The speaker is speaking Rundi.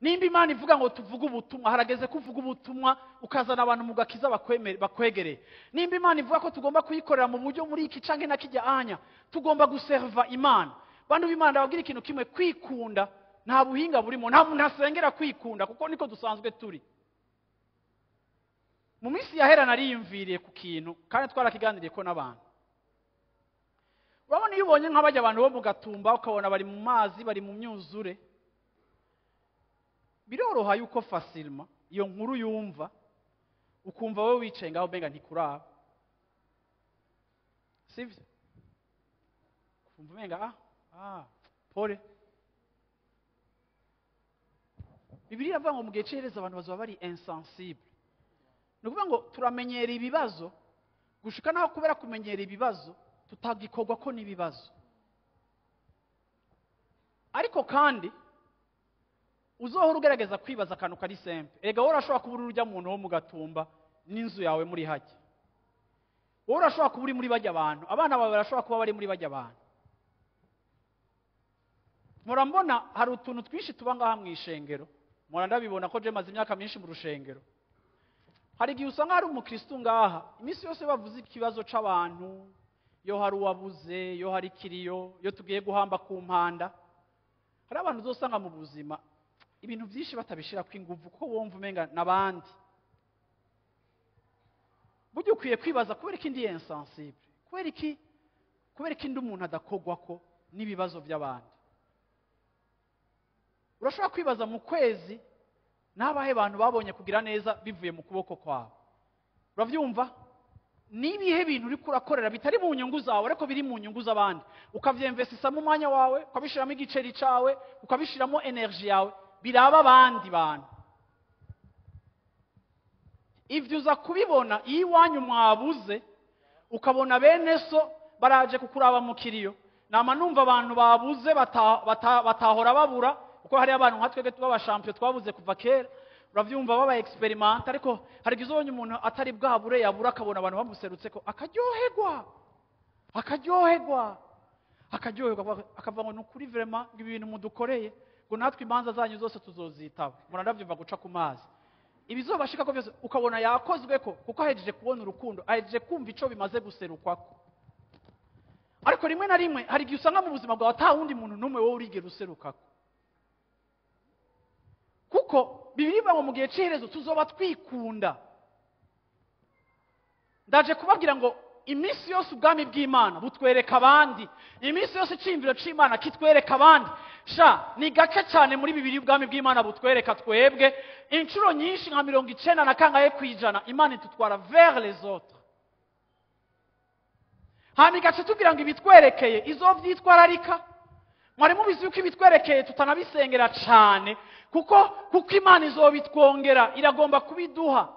nimba Imana ivuga ngo tuvuge ubutumwa, harageze kuvuga ubutumwa ukazana abantu mu gakiza bakwegereye. Nimba Imana ivuga ko tugomba kuyikorera mu buryo muri iki canke na kijya anya, tugomba guserva Imana. Bantu b'Imana bagira ikintu kimwe, kwikunda nta buhinga burimo, nta muntu asengera kwikunda kuko niko dusanzwe turi. Mu minsi yahera nariyumviriye ku kintu kandi twarakiganiriye ko n'abantu. Urabona iyo ubonye nk'abajya abantu bo mu Gatumba ukabona bari mu mazi, bari mu myuzure, biroroha yuko facilement iyo nkuru yumva ukumva wowe wicaye ngaho benga ntikuraba, sivyo? Ukumva benga pole. Bibiliya avuga ngo mu gihe cy'Iherezo abantu bazaba bari insensible. Ni ukuvuga ngo turamenyera ibibazo gushika naho kubera kumenyera ibibazo tutagikorwa ko n'ibibazo. Ariko kandi uzohora ugerageza kwibaza akantu kari simple. Ega wowe urashobora kubura urujya muntu wo mu Gatumba n'inzu yawe muri hajya. Wowe urashobora kubura muri bajya abantu, abana bawe barashobora kuba bari muri bajya abantu. Murambona hari utuntu twinshi tuba ngaha mu ishengero. Murandabibona ko je maze imyaka myinshi mu rushengero. Hari igihe usanga hari umukristo ngaha iminsi yose bavuze ikibazo c'abantu, yo hari uwabuze, yo hari kiriyo, yo tugiye guhamba ku mpanda. Hari abantu uzosanga mu buzima ibintu byinshi batabishira kw'inguvu kuko wumva umenga nabandi. Buryo ukwiye kwibaza kubera iki ndi insensible, kubera iki ndi umuntu adakogwa ko n'ibibazo by'abandi. Urashobora kwibaza mu kwezi n'abahe bantu babonye kugira neza bivuye mu kuboko kwabo. Uravyumva? Nibihe bintu uri kurakorera bitari mu nyungu zawe ariko biri mu nyungu z'abandi, ukavyinvestisa mu mwanya wawe, ukabishiramo igiceri cawe, ukabishiramo energy yawe, biraba abandi bantu. Ivyo uza kubibona iyo iwanyu mwabuze ukabona bene so baraje kukuraba mu kiriyo, nama numva abantu babuze batahora babura kuko hari abantu nka twebwe tuba champion twabuze kuva kera. Uravyumva baba experiment, ariko hari gizonye umuntu atari bwabure yabura akabona abantu bamuserutse ko akaryoherwa akavuga ngo nukuri vraiment ibintu mudukoreye ngo natwe imanza zanyu zose tuzozitaba. Murandavyumva guca ku mazi ibizobashika ko byose ukabona yakozwe ko kuko ahejeje kubona urukundo, ahejeje kumva ico bimaze guserukwako. Ariko rimwe na rimwe hari igihe usanga mu buzima bwawe ata wundi muntu numwe wowe urigera userukako, kuko Bibiliya ngo mu gihe cy'Iherezo tuzoba twikunda. Ndaje kubabwira ngo iminsi yose ubwami bw'Imana butwereka abandi, iminsi yose icimviro c'Imana kitwereka abandi. Ni gake cyane muri Bibiliya ubwami bw'Imana butwereka twebwe. Inshuro nyinshi nka 90 na kangahe kwijana Imana itutwara vers les autres. Hani gace tugira ngo ibitwerekeye izovyitwararika. Mwari mubizi yuko ibitwerekeye tutanabisengera cyane kuko Imana izobitwongera, iragomba kubiduha.